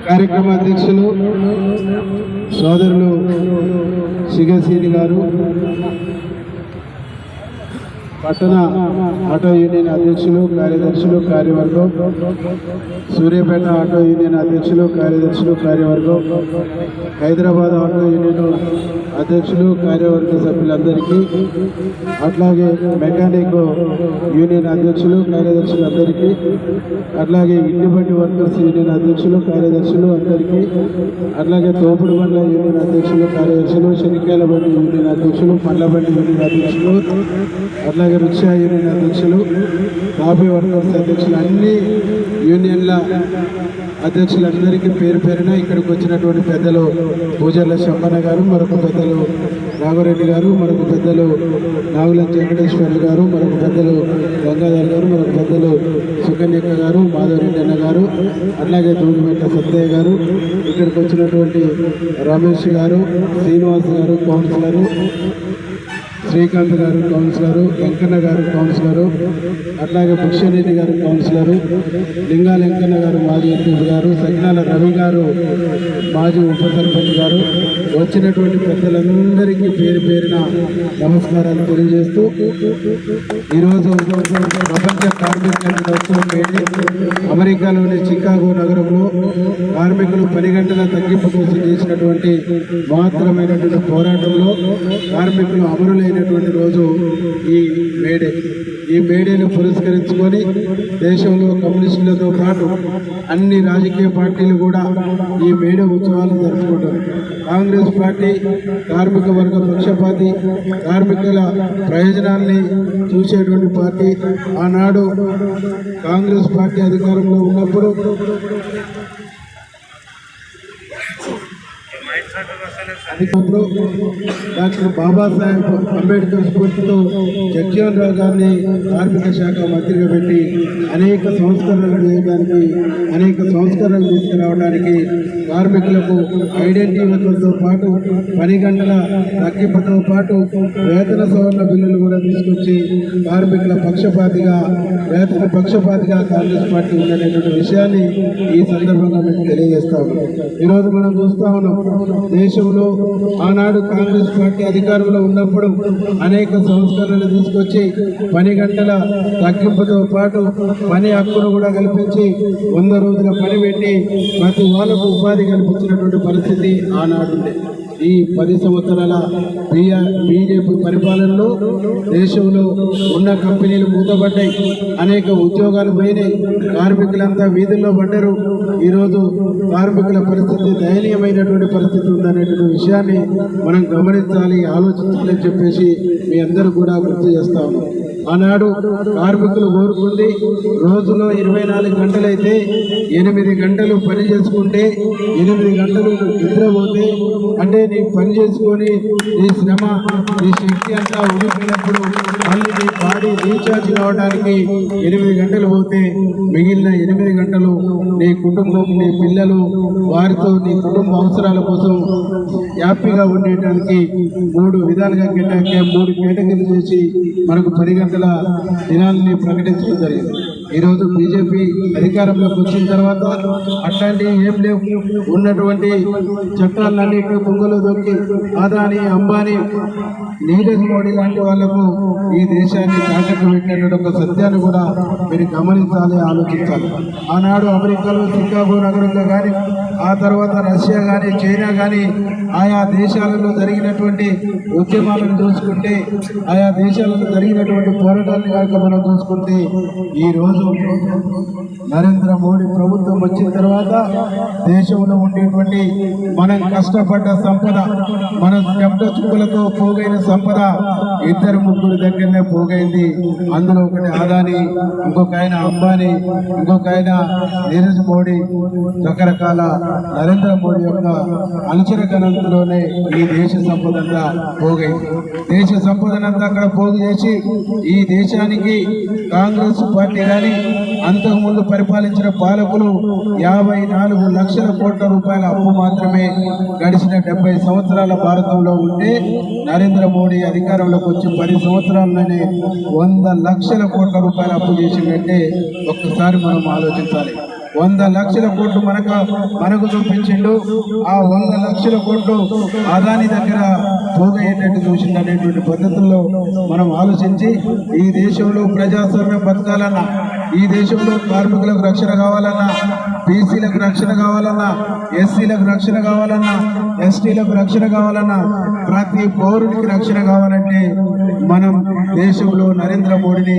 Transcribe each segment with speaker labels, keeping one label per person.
Speaker 1: కార్యక్రమ అధ్యక్షులు సోదరులు సిగసీని గారు, పట్టణ ఆటో యూనియన్ అధ్యక్షులు, కార్యదర్శులు, కార్యవర్గం, సూర్యాపేట ఆటో యూనియన్ అధ్యక్షులు, కార్యదర్శులు, కార్యవర్గం, హైదరాబాద్ ఆటో యూనియన్ అధ్యక్షులు, కార్యవర్గ సభ్యులందరికీ, అట్లాగే మెకానిక్ యూనియన్ అధ్యక్షులు, కార్యదర్శులు అందరికీ, అట్లాగే ఇండిపెండెంట్ వర్కర్స్ యూనియన్ అధ్యక్షులు, కార్యదర్శులు అందరికీ, అట్లాగే తోపుడు బండ్ల యూనియన్ అధ్యక్షులు, కార్యదర్శులు, శనికాయల బండి యూనియన్ అధ్యక్షులు, పండ్ల బండి యూనియన్ అధ్యక్షులు, అట్లాగే రిక్షా యూనియన్ అధ్యక్షులు, కాఫీ వర్కర్స్ అధ్యక్షులు, అన్ని యూనియన్ల అధ్యక్షులందరికీ పేరు పేరున ఇక్కడికి వచ్చినటువంటి పెద్దలు పూజర్ల శంబన్న గారు, మరొక పెద్దలు రాఘవరెడ్డి గారు, మరొక పెద్దలు నాగుల వెంకటేశ్వర గారు, మరొక పెద్దలు గంగాధర్ గారు, మరొక పెద్దలు సుకన్యక్క గారు, మాధవరెడ్డి అన్న గారు, అట్లాగే దూడిమెట్ల సత్తయ్య గారు, ఇక్కడికి వచ్చినటువంటి రమేష్ గారు, శ్రీనివాస్ గారు కౌన్సిలరు, శ్రీకాంత్ గారు కౌన్సిలరు, వెంకన్న గారు కౌన్సిలరు, అట్లాగే భుక్షరెడ్డి గారు కౌన్సిలరు, లింగాల వెంకన్న గారు మాజీ ఎంపీ గారు, సజ్ఞాల రవి గారు మాజీ ఉప సర్పంచ్ గారు, వచ్చినటువంటి పెద్దలందరికీ పేరు పేరున నమస్కారాలు తెలియజేస్తూ, ఈరోజు ప్రపంచ కార్మిక దినోత్సవం వేడి అమెరికాలోని చికాగో నగరంలో కార్మికులు 10 గంటల తగ్గింపు కోసం చేసినటువంటి మహత్తరమైనటువంటి పోరాటంలో కార్మికులు అమరులైనటువంటి రోజు ఈ మేడే. ఈ మేడేను పురస్కరించుకొని దేశంలో కమ్యూనిస్టులతో పాటు అన్ని రాజకీయ పార్టీలు కూడా ఈ మేడే ఉత్సవాలు జరుపుకుంటారు. కాంగ్రెస్ పార్టీ కార్మిక వర్గ పక్షపాతి, కార్మికుల ప్రయోజనాల్ని చూసేటువంటి పార్టీ. ఆనాడు కాంగ్రెస్ పార్టీ అధికారంలో ఉన్నప్పుడు డాక్టర్ బాబాసాహెబ్ అంబేద్కర్ స్ఫూర్తితో జగ్జీవన్ రావు గారిని కార్మిక శాఖ మంత్రిగా పెట్టి అనేక సంస్కరణలు చేయడానికి, అనేక సంస్కరణలు తీసుకురావడానికి, కార్మికులకు ఐడెంటిటీలతో పాటు 10 గంటల తగ్గింపుతో పాటు వేతన సవరణ బిల్లులు కూడా తీసుకొచ్చి కార్మికుల పక్షపాతిగా, వేతన పక్షపాతిగా కాంగ్రెస్ పార్టీ ఉన్నటువంటి విషయాన్ని ఈ సందర్భంగా మేము తెలియజేస్తాము. ఈరోజు మనం చూస్తా ఉన్నాం, దేశంలో ఆనాడు కాంగ్రెస్ పార్టీ అధికారంలో ఉన్నప్పుడు అనేక సంస్కరణలు తీసుకొచ్చి 10 గంటల తగ్గింపుతో పాటు పని హక్కును కూడా కల్పించి 100 రోజుల పని పెట్టి ప్రతి వాళ్ళకు ఉపాధి కల్పించినటువంటి పరిస్థితి ఆనాడు. ఈ 10 సంవత్సరాల బీజేపీ పరిపాలనలో దేశంలో ఉన్న కంపెనీలు మూతపడ్డాయి, అనేక ఉద్యోగాలు పోయినాయి, కార్మికులంతా వీధుల్లో పడ్డారు. ఈరోజు కార్మికుల పరిస్థితి దయనీయమైనటువంటి పరిస్థితి ఉందనేటువంటి విషయాన్ని మనం గమనించాలి, ఆలోచించాలని చెప్పేసి మీ అందరూ కూడా గుర్తు చేస్తాము. ఆనాడు కార్మికులు కోరుకుంది రోజులో 24 గంటలైతే 8 గంటలు పని చేసుకుంటే 8 గంటలు నిద్రపోతే, అంటే నీ పని చేసుకొని నీ శ్రమ, నీ శక్తి అంతా ఉడిపోయినప్పుడు మళ్ళీ నీ బాడీ రీఛార్జ్ కావడానికి 8 గంటలు పోతే మిగిలిన 8 గంటలు నీ కుటుంబం, నీ పిల్లలు, వారితో నీ కుటుంబ అవసరాల కోసం హ్యాపీగా ఉండేటానికి 3 విధాలుగా కేటాయించే 3 కేటగిరీలు చేసి మనకు 10 గంటల దినాన్ని ప్రకటించడం జరిగింది. ఈరోజు బీజేపీ అధికారంలోకి వచ్చిన తర్వాత అట్లాంటివి ఏం లేవు. ఉన్నటువంటి చట్టాలన్నింటినీ పొంగలో దొరికి అదాని, అంబానీ, నీరజ్ మోడీ లాంటి వాళ్లకు ఈ దేశాన్ని తాకట్టు పెట్టినటువంటి ఒక సత్యాన్ని కూడా మీరు గమనించాలి, ఆలోచించాలి. ఆనాడు అమెరికాలో చికాగో నగరంలో కానీ, ఆ తర్వాత రష్యా కానీ, చైనా కానీ, ఆయా దేశాలలో జరిగినటువంటి ఉద్యమాలను చూసుకుంటే, ఆయా దేశాలలో జరిగినటువంటి పోరాటాన్ని కనుక మనం చూసుకుంటే, ఈరోజు నరేంద్ర మోడీ ప్రభుత్వం వచ్చిన తర్వాత దేశంలో ఉండేటువంటి మనం కష్టపడ్డ సంపద, మన శబ్ద చుక్కలతో పోగైన సంపద 2-3 దగ్గరనే పోగైంది. అందులో ఒకటి అదాని, ఇంకొక ఆయన అంబానీ, ఇంకొక ఆయన నీరజ్ మోడీ, రకరకాల నరేంద్ర మోడీ యొక్క అనుచర గణంలోనే ఈ దేశ సంపదంతా పోగైంది. దేశ సంపదనంతా అక్కడ పోగు చేసి ఈ దేశానికి కాంగ్రెస్ పార్టీ కానీ అంతకుముందు పరిపాలించిన పాలకులు 54 లక్షల కోట్ల రూపాయల అప్పు మాత్రమే గడిచిన 70 సంవత్సరాల భారతంలో ఉంటే, నరేంద్ర మోడీ అధికారంలోకి వచ్చి 10 సంవత్సరాల్లోనే 100 లక్షల కోట్ల రూపాయల అప్పు చేసిందంటే ఒక్కసారి మనం ఆలోచించాలి. 100 లక్షల కోట్లు మనకు చూపించిండు. ఆ 100 లక్షల కోట్లు అదాని దగ్గర పోగయ్యేటట్టు చూసిండు అనేటువంటి పద్ధతుల్లో మనం ఆలోచించి ఈ దేశంలో ప్రజాస్వామ్యం బతకాలన్నా, ఈ దేశంలో కార్మికులకు రక్షణ కావాలన్నా, బీసీలకు రక్షణ కావాలన్నా, ఎస్సీలకు రక్షణ కావాలన్నా, ఎస్టీలకు రక్షణ కావాలన్నా, ప్రతి పౌరుడికి రక్షణ కావాలంటే మనం దేశంలో నరేంద్ర మోడీని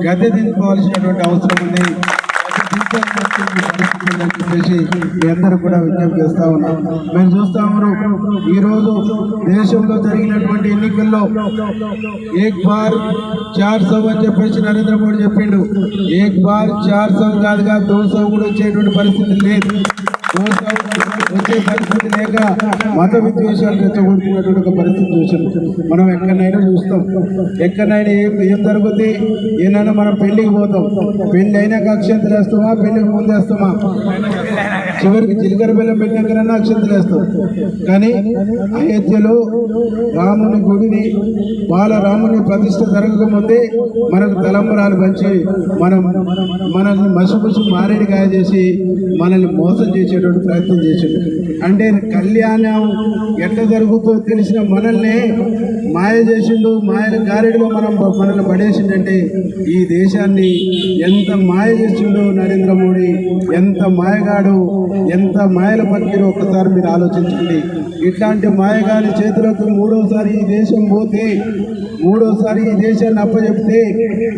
Speaker 1: గద్దె దించుకోవాల్సినటువంటి అవసరం ఉంది. చెప్పేసి మీ అందరూ కూడా విజ్ఞప్తి చేస్తా ఉన్నాం. మేము చూస్తా ఉన్నాం ఈ రోజు దేశంలో జరిగినటువంటి ఎన్నికల్లో ఏక్ బార్ 400 అని చెప్పేసి నరేంద్ర మోడీ చెప్పిండు. ఏక్ బార్ 400 కాదుగా 200 కూడా వచ్చేటువంటి పరిస్థితి లేదు. 200 వచ్చే పరిస్థితి లేక మత విద్వేషాలు రెచ్చగొడుతున్నటువంటి ఒక పరిస్థితి చూసాం. మనం ఎక్కడైనా చూస్తాం, ఎక్కడైనా ఏం జరుగుతుంది. ఏమైనా మనం పెళ్లికి పోతాం, పెళ్లి అయినాక అక్షంతలు వేస్తామా, పెళ్లికి ముందు వేస్తామా? చివరికి జీలకర్ర బెల్లం పెట్టినాకన్నా అక్షంతలు వేస్తాం. కానీ అయోధ్యలో రాముని గుడిని, బాలరాముని ప్రతిష్ఠ జరగకముందే మనకు తలంబరాలు పంచి మనల్ని మసుమసు మారేడికాయ చేసి మనల్ని మోసం చేసేటువంటి ప్రయత్నం చేసిండు. అంటే కళ్యాణం ఎట్లా జరుగుతుందో తెలిసిన మనల్ని మాయ చేసిండు. మాయల గారెడిలో మనల్ని పడేసిండంటే ఈ దేశాన్ని ఎంత మాయ చేసిండో నరేంద్ర మోడీ, ఎంత మాయగాడు, ఎంత మాయల పక్కిరో ఒకసారి మీరు ఆలోచించండి. ఇట్లాంటి మాయగాడి చేతులకు మూడోసారి ఈ దేశం పోతే, మూడోసారి ఈ దేశాన్ని అప్పచెప్తే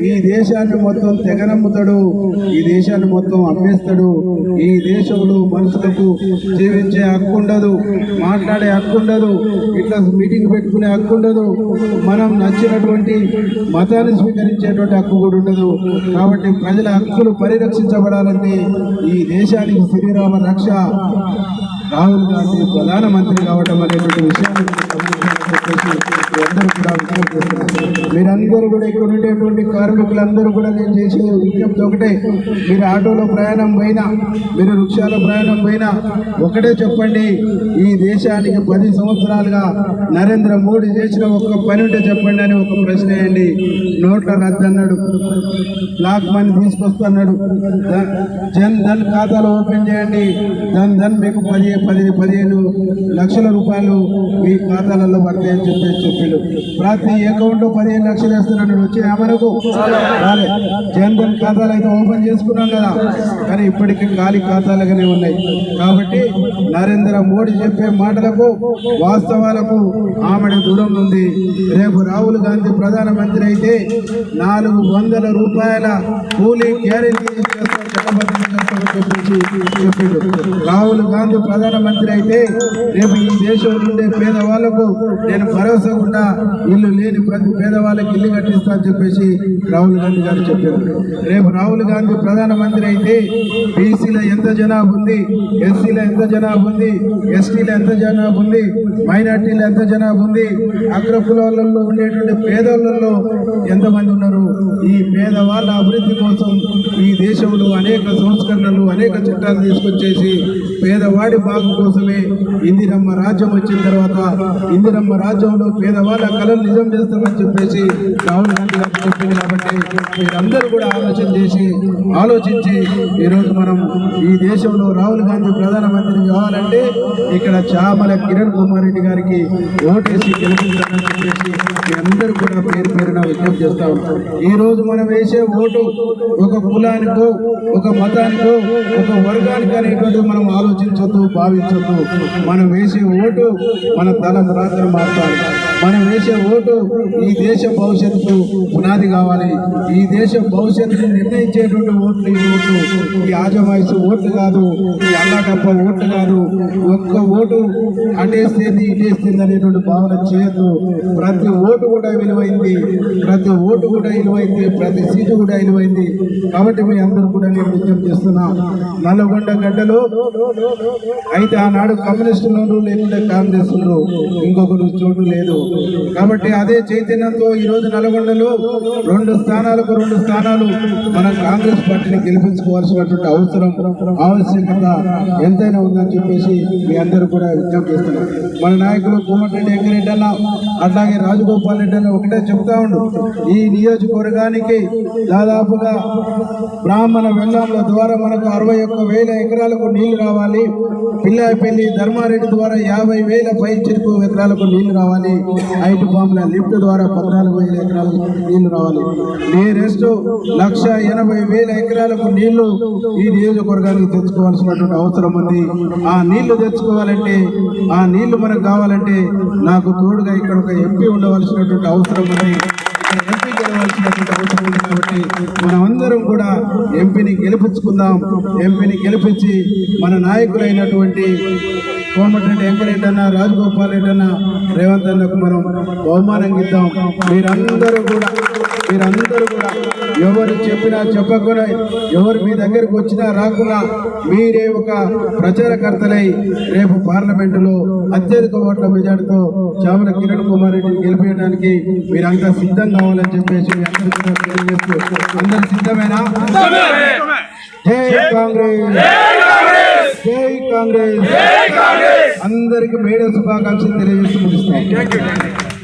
Speaker 1: ఈ దేశాన్ని మొత్తం తెగనమ్ముతాడు, ఈ దేశాన్ని మొత్తం అమ్మేస్తాడు. ఈ దేశంలో మనుషులకు జీవించే హక్కు ఉండదు, మాట్లాడే హక్కు ఉండదు, ఇట్లా మీటింగ్ పెట్టుకునే హక్కు ఉండదు, మనం నచ్చినటువంటి మతాన్ని స్వీకరించేటువంటి హక్కు కూడా ఉండదు. కాబట్టి ప్రజల హక్కులు పరిరక్షించబడాలంటే ఈ దేశానికి శ్రీరామ రక్ష రాహుల్ గాంధీ ప్రధానమంత్రి కావటం అనేటువంటి విషయాన్ని అందరూ కూడా మీరందరూ కూడా ఇక్కడ ఉండేటువంటి కార్మికులందరూ కూడా నేను చేసే విజ్ఞప్తి ఒకటే. మీరు ఆటోలో ప్రయాణం పోయినా, మీరు రిక్షాలో ప్రయాణం పోయినా ఒకటే చెప్పండి, ఈ దేశానికి 10 సంవత్సరాలుగా నరేంద్ర మోడీ చేసిన ఒక్క పని ఉంటే చెప్పండి అని ఒక ప్రశ్న వేయండి. నోట్ల రద్దు అన్నాడు, బ్లాక్ మనీ తీసుకొస్తున్నాడు, జన్ ధన్ ఖాతాలు ఓపెన్ చేయండి, ధన్ మీకు 15 లక్షల రూపాయలు మీ ఖాతాలలో పడతాయని చెప్పిండు. ప్రతి అకౌంట్లో 15 లక్షలు వేస్తున్నాడు. వచ్చిన మనకు రాలే. జన్ ధన్ ఖాతాలు అయితే ఓపెన్ చేసుకున్నాం కదా, కానీ ఇప్పటికీ ఖాళీ ఖాతాలుగానే ఉన్నాయి. కాబట్టి నరేంద్ర మోడీ చెప్పే మాటలకు, వాస్తవాలకు ఆమెడ దూరం ఉంది. రేపు రాహుల్ గాంధీ ప్రధానమంత్రి అయితే 400 రూపాయల కూలీ గ్యారెంటీ చెప్పిండు. రాహుల్ గాంధీ ప్రధానమంత్రి అయితే రేపు ఈ దేశంలో ఉండే పేదవాళ్లకు నేను భరోసా కూడా ఇల్లు లేని ప్రతి పేదవాళ్ళకి ఇల్లు కట్టిస్తా అని చెప్పేసి రాహుల్ గాంధీ గారు చెప్పారు. రేపు రాహుల్ గాంధీ ప్రధానమంత్రి అయితే బీసీలో ఎంత జనాభా ఉంది, ఎస్సీలో ఎంత జనాభా ఉంది, ఎస్టీలో ఎంత జనాభా ఉంది, మైనార్టీలో ఎంత జనాభా ఉంది, అగ్ర కులాలలో ఉండేటువంటి పేదవాళ్ళలో ఎంతమంది ఉన్నారు, ఈ పేదవాళ్ళ అభివృద్ధి కోసం ఈ దేశంలో అనేక సంస్కరణలు, అనేక చట్టాలు తీసుకొచ్చేసి పేదవాడి బాగు కోసమే ఇందిరమ్మ రాజ్యం వచ్చిన తర్వాత ఇందిరమ్మ రాజ్యంలో పేదవాళ్ళ కళలు నిజం చేస్తామని చెప్పేసి రాహుల్ గాంధీ గారు చెప్పింది. కాబట్టి మీరందరూ కూడా ఆలోచించి ఈరోజు మనం ఈ దేశంలో రాహుల్ గాంధీ ప్రధానమంత్రి కావాలంటే ఇక్కడ చామల కిరణ్ కుమార్ రెడ్డి గారికి ఓటేసి గెలిపించాలని చెప్పేసి మీ అందరూ కూడా పేరు పేరున విజ్ఞప్తి చేస్తా ఉంటారు. ఈ రోజు మనం వేసే ఓటు ఒక కులానికో, ఒక మతానికో, ఒక వర్గానికి అనేటువంటి మనం ఆలోచించొద్దు, భావించొద్దు. మనం వేసే ఓటు మన తలరాత్రి మార్చాలి. మనం వేసే ఓటు ఈ దేశ భవిష్యత్తుకు పునాది కావాలి. ఈ దేశ భవిష్యత్తును నిర్ణయించేటువంటి ఓట్లు ఈ ఓట్లు, ఈ ఆజమాయిషి ఓట్లు కాదు, ఈ అల్లాటప్ప ఓట్లు కాదు. ఒక్క ఓటు అటేస్తేంది ఇటేస్తేంది అనేటువంటి భావన చేయొద్దు. ప్రతి ఓటు కూడా విలువైంది, ప్రతి ఓటు కూడా విలువైంది, ప్రతి సీటు కూడా విలువైంది. కాబట్టి మీ అందరూ కూడా నేను విజ్ఞప్తి చేస్తున్నా, నల్లగొండ గడ్డలో అయితే ఆనాడు కమ్యూనిస్టులు లేకుంటే కాంగ్రెస్ ఇంకొకరు చోటు లేదు. కాబట్టి అదే చైతన్యంతో ఈరోజు నల్గొండలో 2 స్థానాలకు 2 స్థానాలు మన కాంగ్రెస్ పార్టీని గెలిపించుకోవాల్సినటువంటి ఆవశ్యకత ఎంతైనా ఉందని చెప్పేసి మీ అందరూ కూడా విజ్ఞప్తి చేస్తున్నారు. మన నాయకులు కోమటిరెడ్డి వెంకరెడ్డి అన్న అట్లాగే రాజగోపాల్ రెడ్డి అన్న ఒకటే చెప్తా ఉండు, ఈ నియోజకవర్గానికి దాదాపుగా బ్రాహ్మణ వెల్లాంల ద్వారా మనకు 61,000 ఎకరాలకు నీళ్లు రావాలి. పిల్లాయిపల్లి ధర్మారెడ్డి ద్వారా 50,000 పై చెరుకు ఎకరాలకు నీళ్లు రావాలి. ఐటి బాంబుల లిఫ్ట్ ద్వారా 14,000 ఎకరాలకు నీళ్లు రావాలి. నియరెస్ట్ 1,80,000 ఎకరాలకు నీళ్లు ఈ నియోజకవర్గానికి తెచ్చుకోవాల్సినటువంటి అవసరం ఉంది. ఆ నీళ్లు తెచ్చుకోవాలంటే, ఆ నీళ్లు మనకు కావాలంటే నాకు తోడుగా ఇక్కడ ఒక ఎంపీ ఉండవలసినటువంటి అవసరం ఉంది. ఎంపీ గెలవాల్సినటువంటి అవసరం ఉంది. కాబట్టి మనమందరం కూడా ఎంపీని గెలిపించుకుందాం. ఎంపీని గెలిపించి మన నాయకులైనటువంటి కోమటిరెడ్డి వెంకరెడ్డి అన్న, రాజగోపాల్ రెడ్డి అన్న, రేవంత్ అన్నకు మనం బహుమానం ఇద్దాం. మీరందరూ కూడా ఎవరు చెప్పినా చెప్పకుండా, ఎవరు మీ దగ్గరకు వచ్చినా రాకున్నా మీరే ఒక ప్రచారకర్తలై రేపు పార్లమెంటులో అత్యధిక ఓట్ల మెజార్టీతో చామల కిరణ్ కుమార్ రెడ్డిని గెలిపించడానికి మీరంతా సిద్ధం కావాలని చెప్పేసి అందరు సిద్ధమేనా? జై కాంగ్రెస్, జై కాంగ్రెస్. అందరికి మేడే శుభాకాంక్షలు తెలియజేస్తూ ముగిస్తాం.